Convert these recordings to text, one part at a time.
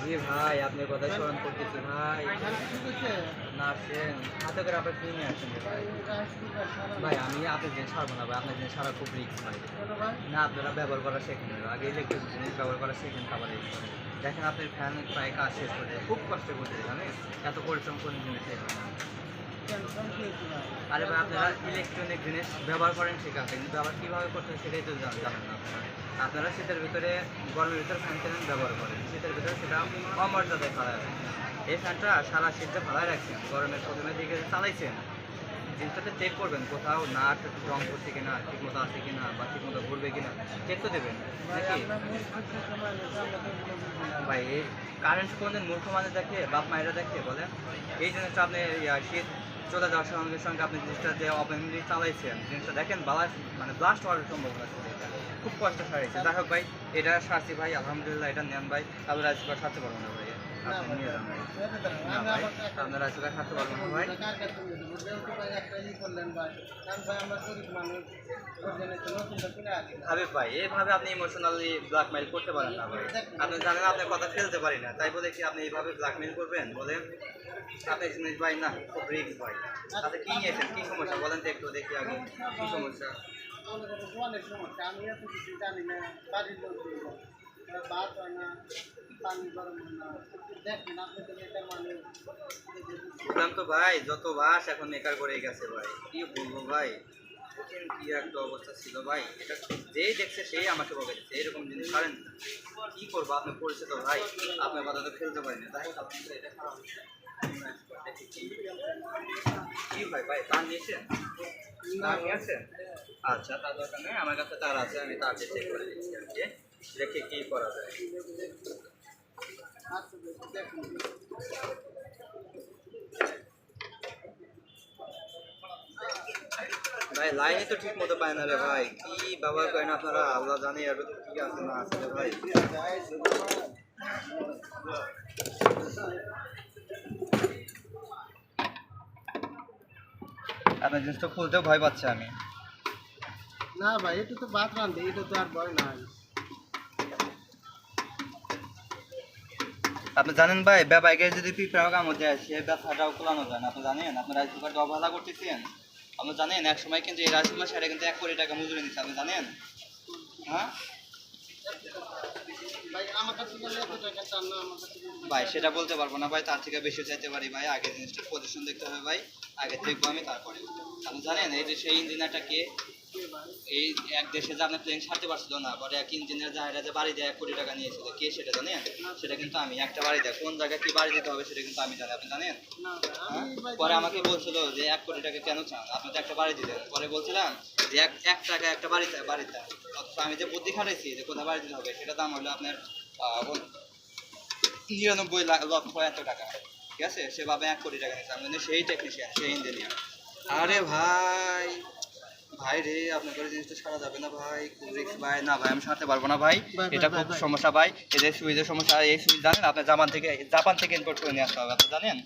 জি ভাই, আপনার কথাই স্মরণ করতেছি ভাই। না আসেন, হাতে করে আপনার কিনে নিয়ে আসেন রে ভাই। ভাই আমি আপনার জিনিস ছাড়বো না ভাই, আপনার জিনিস ছাড়া খুব রিস্ক ভাই। না আপনারা ব্যবহার করা শেখেন, আগে ইলেকট্রিক জিনিস ব্যবহার করা শেখেন, খাবার এই করে। দেখেন আপনার ফ্যান প্রায় কাজ শেষ করে দেয়, খুব কষ্ট করতে জানেন, এত পরিশ্রম করে জিনিস শেষ হয় না। আরে ভাই আপনারা ইলেকট্রনিক জিনিস ব্যবহার করেন ঠিক আছে, কিন্তু ব্যবহার কীভাবে করতে হয় সেটাই তো জানেন না আপনারা। আপনারা শীতের ভিতরে গরমের ভিতরে ফ্যান ট্যান ব্যবহার করেন, শীতের ভিতরে সেটা অমর্যাদায় ফেলায় রাখেন। এই ফ্যানটা সারা শীতে ফেলায় রাখছেন, গরমের প্রথমের দিকে চালাইছেন, জিনিসটাতে চেক করবেন কোথাও নাট রং করছে কিনা, ঠিক মতো আছে কিনা, বা ঠিক মতো ঘুরবে কিনা, চেক তো দেবেন নাকি ভাই। এই কারেন্ট কোনদিন মূর্খ মানুষ দেখে, বাপ মায়েরা দেখে বলেন। এই জিনিসটা আপনি শীত চলে যাওয়ার সঙ্গে সঙ্গে আপনি জিনিসটা যে ওপেনলি চালাইছেন, জিনিসটা দেখেন মানে ব্লাস্ট হওয়ার সম্ভাবনা ছিল, এটা খুব কষ্ট সারিয়েছে। যাই হোক ভাই, এটা সারছি ভাই, আলহামদুলিল্লাহ, এটা নেন ভাই। তারপরে আজকে সারতে পারবো না ভাই, আপনি নিয়ে যান ভাই। না ভাই, আপনারা আজকে সারতে পারবো না ভাই। হাবিব ভাই, এইভাবে আপনি ইমোশনালি ব্ল্যাকমেইল করতে পারেন না ভাই। আপনি জানেন আপনার কথা ফেলতে পারি না, তাই বলে কি আপনি এইভাবে ব্ল্যাকমেইল করবেন বলেন? আপনি জিনিস ভাই না, খুব রিস্ক ভাই। তাতে কি নিয়েছেন, কি সমস্যা বলেন তো একটু দেখি আগে, কি সমস্যা? বললাম তো ভাই, যত বাস এখন মেকার করে গেছে ভাই, কি বলবো ভাই, কঠিন কি একটা অবস্থা ছিল ভাই। এটা যেই দেখছে সেই আমাকে বলে দিচ্ছে এরকম জিনিস পারেন না। কি করবো, আপনি পরিচিত ভাই, আপনার কথা তো ফেলতে পারি না। তাই এটা খারাপ কি ভাই, ভাই তার নিয়েছেন, তার নিয়েছেন? আচ্ছা, তার দরকার নেই, আমার কাছে তার আছে, আমি তার চেক করে দিচ্ছি আর কি, দেখে কি করা যায়। ভাই লাইনই তো ঠিক মতো পায় না রে ভাই, কি ব্যবহার করেন আপনারা আল্লাহ জানে, এর ভিতরে কি আছে না আছে রে ভাই। আপনার জিনিসটা খুলতেও ভয় পাচ্ছে আমি। না ভাই, এটা তো ভাত রান্ধে, এটা তো আর ভয় নাই। আপনি জানেন ভাই, ব্যাপারকে যদি পিঁপড়া কামড় দেয় সে ব্যথাটাও কোলানো যায় না, আপনি জানেন? আপনার রাইস কুকারটা অবহেলা করতেছেন। আপনি জানেন এক সময় কিন্তু এই রাইস কুকার সেটা কিন্তু 1 কোটি টাকা মজুরি নিচ্ছে, আপনি জানেন? হ্যাঁ ভাই আমার কাছে গেলে এত টাকা চান না, আমার কাছে ভাই, সেটা বলতে পারবো না ভাই, তার থেকে বেশি চাইতে পারি ভাই। আগে জিনিসটার পজিশন দেখতে হবে ভাই, আগে দেখবো আমি তারপরে। আপনি জানেন এই যে সেই ইঞ্জিনিয়ারটা কে? এই এক দেশে যে আপনার প্লেন ছাড়তে পারছিল না, পরে এক ইঞ্জিনিয়ার জাহাজে যে বাড়ি দেয় 1 কোটি টাকা নিয়েছিল, কে সেটা জানেন? সেটা কিন্তু আমি। একটা বাড়ি দেয়, কোন জায়গায় কি বাড়ি দিতে হবে সেটা কিন্তু আমি জানি, আপনি জানেন? পরে আমাকে বলছিল যে 1 কোটি টাকা কেন চান, আপনি তো একটা বাড়ি দিলেন। পরে বলছিলাম যে এক টাকা একটা বাড়িতে অথচ আমি যে বুদ্ধি খাটাইছি যে কোথায় বাড়ি দিতে হবে, সেটা দাম হলো আপনার 99 লক্ষ এত টাকা। ঠিক আছে, সেভাবে 1 কোটি টাকা নিচ্ছে, আমি সেই টেকনিশিয়ান, সেই ইঞ্জিনিয়ার। আরে ভাই, ভাই রে, আপনার করে জিনিসটা সারা যাবে না ভাই, খুব রিস্ক ভাই। না ভাই, আমি সারতে পারবো না ভাই, এটা খুব সমস্যা ভাই। এদের সুইচের সমস্যা, আর এই সুইচ জানেন আপনার জাপান থেকে ইম্পোর্ট করে নিয়ে আসতে হবে, আপনি জানেন?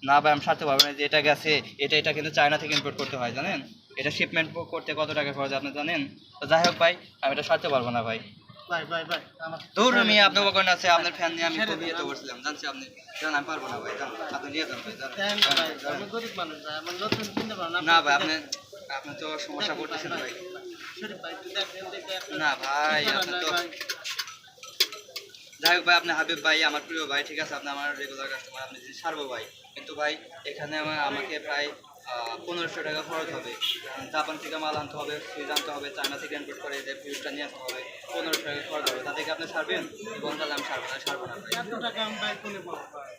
না ভাই, আমি সারতে পারবো না। যে এটা গেছে, এটা কিন্তু চায়না থেকে ইম্পোর্ট করতে হয়, জানেন? এটা শিপমেন্ট করতে কত টাকা খরচ আপনি জানেন? তো যাই হোক ভাই, আমি এটা সারতে পারবো না ভাই। ভাই ভাই ভাই আমার দূর আমি আপনার উপকরণ আছে, আপনার ফ্যান নিয়ে আমি খুবই ইয়ে করছিলাম, জানছি আপনি। জান আমি পারবো না ভাই, জান আপনি নিয়ে যান ভাই, দেন ভাই, আমি গরিব মানুষ ভাই, আমার নতুন কিনতে পারবো না ভাই, আপনি তো সমস্যা করতেছেন ভাই। শরীফ ভাই একটু দেখেন, দেখে না ভাই, আপনি তো যাই হোক ভাই, আপনি হাবিব ভাই আমার প্রিয় ভাই, ঠিক আছে, আপনি আমার রেগুলার কাস্টমার, আপনি জিনিস ছাড়বো ভাই। কিন্তু ভাই এখানে আমাকে প্রায় 1500 টাকা খরচ হবে। জাপান থেকে মাল আনতে হবে, সুইচ আনতে হবে, চায়না থেকে ইম্পোর্ট করে যে ফিউজটা নিয়ে আসতে হবে, 1500 টাকা খরচ হবে। তাদেরকে আপনি ছাড়বেন? বলুন তাহলে আমি ছাড়বো না ভাই। এত টাকা আমি ভাই কোনে পাবো ভাই?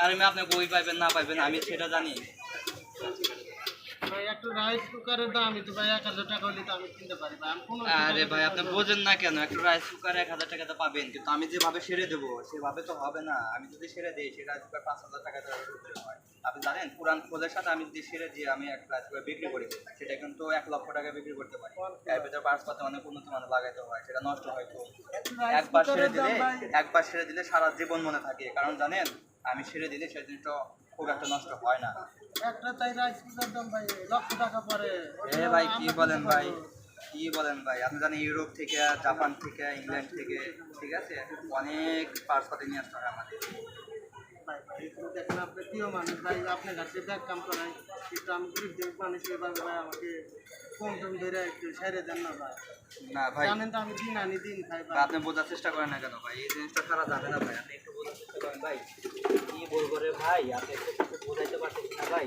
আর আমি আপনি বই পাইবেন না পাইবেন আমি সেটা জানি। ভাই একটু রাইস কুকারের দামই তো ভাই 1000 টাকা হলে তো আমি কিনতে পারি ভাই। আমি কোনো আরে ভাই, আপনি বোঝেন না কেন? একটা রাইস কুকার 1000 টাকা তো পাবেন, কিন্তু আমি যেভাবে সেরে দেবো সেভাবে তো হবে না। আমি যদি সেরে দিই সেই রাইস কুকার 5000 টাকা করে হয়। আপনি জানেন পুরান খোলের সাথে আমি যদি সেরে দিয়ে আমি একটা রাইস কুকার বিক্রি করি, সেটা কিন্তু 1 লক্ষ টাকা বিক্রি করতে পারি। এর ভিতরে পার্টসপাতি অনেক উন্নত মানের লাগাইতে হয়, সেটা নষ্ট হয় খুব। একবার সেরে দিলে সারা জীবন মনে থাকে, কারণ জানেন আমি সেরে দিলে সেই জিনিসটা খুব একটা নষ্ট হয় না। একটা তাই রাইস কুকার দাম ভাই লক্ষ টাকা পড়ে। এ ভাই কি বলেন ভাই, কি বলেন ভাই, আপনি জানেন ইউরোপ থেকে, জাপান থেকে, ইংল্যান্ড থেকে, ঠিক আছে, অনেক পার্সপাতি নিয়ে আসতে হয় আমাদের। ভাই ভাই একটু দেখেন আপনি প্রিয় মানুষ ভাই, আপনার কাছে ব্যাগ কাম করাই, একটু আমি গরিব মানুষ এভাবে ভাই আমাকে কম টম ধরে একটু সেরে দেন না ভাই। না ভাই, জানেন তো আমি দিন আনি দিন খাই ভাই। বা আপনি বোঝার চেষ্টা করেন না কেন ভাই, এই জিনিসটা সারা যাবে না ভাই, আপনি একটু বোঝার চেষ্টা করেন ভাই। কি বলবো রে ভাই, আপনি একটু কিছু বোঝাইতে পারতেছেন না ভাই।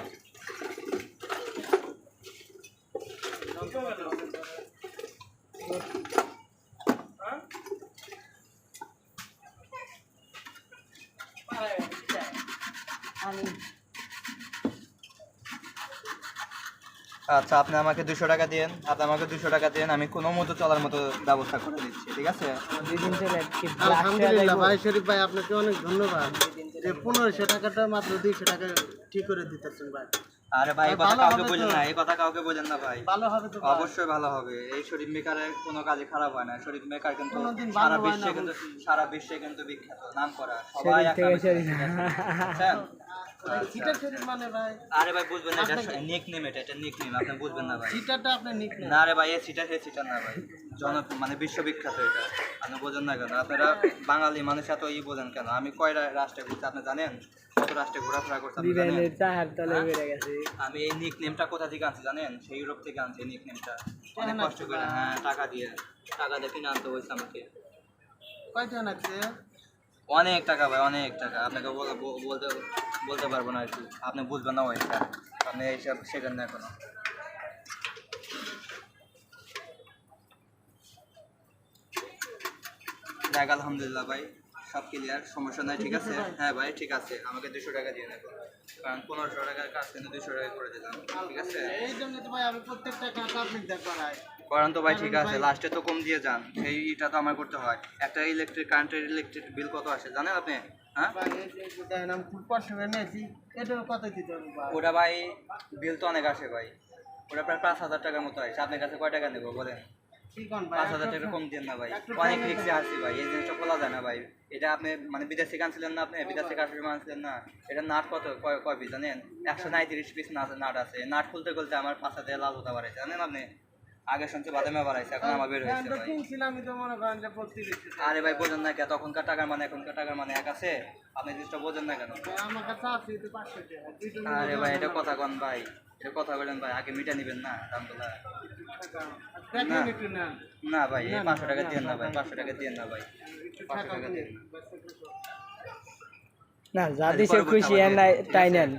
আচ্ছা, আপনি আমাকে 200 টাকা দিন, আপনি আমাকে 200 টাকা দিন, আমি কোনো মতো চলার মতো ব্যবস্থা করে দিচ্ছি, ঠিক আছে? আলহামদুলিল্লাহ ভাই শরীফ ভাই, আপনাকে অনেক ধন্যবাদ যে 1500 টাকাটা মাত্র 200 টাকা ঠিক করে দিতেছেন ভাই। আরে ভাই, এই ভাই, কথা ভালো কাউকে হবে বলেন তো? না, এই কথা কাউকে বলেন না ভাই। ভালো হবে তো ভাই? অবশ্যই ভালো হবে, এই শরীফ মেকারের কোনো কাজে খারাপ হয় না। শরীফ মেকার কিন্তু কোনোদিন ভালো সারা হয় বিশ্বে না কিন্তু বলছি। সারা বিশ্বে কিন্তু বিখ্যাত, নাম করা, সবাই একটা বুঝছেন? সিটার শরীফ মানে ভাই, আরে ভাই বুঝবেন না, এটা নিক নেম, এটা নিক নেম, আপনি বুঝবেন না ভাই। সিটারটা আপনি নিক নেন। না রে ভাই, এই সিটার হে সিটার না ভাই, মানে বিশ্ববিখ্যাত এটা, আপনি বোঝেন না কেন? আপনারা বাঙালি মানুষ এত বোঝেন কেন? আমি কয় রাষ্ট্রে ঘুরছি আপনি জানেন? কত রাষ্ট্রে ঘোরাফেরা করছি আপনি জানেন? আমি এই নিক নেমটা কোথা থেকে আনছি জানেন? সেই ইউরোপ থেকে আনছি এই নিক নেমটা, অনেক কষ্ট করে, হ্যাঁ, টাকা দিয়ে কিনে আনতে হয়েছে আমাকে। কয়টা আছে? অনেক টাকা ভাই, অনেক টাকা, আপনাকে বলতে বলতে পারবো না আর কি, আপনি বুঝবেন না ওইটা, আপনি এইসব শেখেন না এখনো। দেখ, আলহামদুলিল্লাহ ভাই, সব ক্লিয়ার, সমস্যা নাই, ঠিক আছে? হ্যাঁ ভাই, ঠিক আছে, আমাকে 200 টাকা দিয়ে নেবো, কারণ 1500 টাকার কাজ কিন্তু 200 টাকা করে দিলাম, ঠিক আছে? এই জন্য তো ভাই আমি প্রত্যেকটা কাজ আপনি করাই। করেন তো ভাই, ঠিক আছে, লাস্টে তো কম দিয়ে যান, সেইটা তো আমার করতে হয়। একটা কারেন্টের ইলেকট্রিক বিল কত আসে জানেন আপনি? হ্যাঁ, ভাই এই যে দেখেন আমি খুব কষ্ট করে নিয়েছি, এটার কত দিতে হবে ভাই? ওটা ভাই বিল তো অনেক আসে ভাই, ওটা প্রায় 5000 টাকার মতো আসে। আপনার কাছে কয় টাকা নেবো বলেন? কি কোন ভাই? 5000 টাকা কম দেন না ভাই, অনেক রিক্সে আসছি ভাই, এই জিনিসটা খোলা যায় না ভাই। এটা আপনি মানে বিদেশ থেকে আনছিলেন না, আপনি বিদেশ থেকে আসলে আনছিলেন না, এটা নাট কত, কয় পিস জানেন? 139 পিস নাট আছে, নাট খুলতে খুলতে আমার 5000 লাল হতে পারে জানেন আপনি? আগে শুনছি বাদামে বাড়াইছে, এখন আমার বের হয়েছে ভাই। কিনছিলাম আমি তো মনে করেন যে 32 আরে ভাই বোঝেন না কেন? তখনকার টাকার মানে এখনকার টাকার মানে এক আছে, আপনি জিনিসটা বোঝেন না কেন? আমার কাছে আছে তো 500 টাকা। দুইটা আরে ভাই, এটা কথা কন ভাই, এটা কথা বলেন ভাই, আগে মিটা নিবেন না দামগুলা। দেখেন একটু নেন। না ভাই, এই 500 টাকা দিয়ে না ভাই, 500 টাকা দিয়ে না ভাই, 500 টাকা দিয়ে না। না যা দিছে খুশি তাই নেন।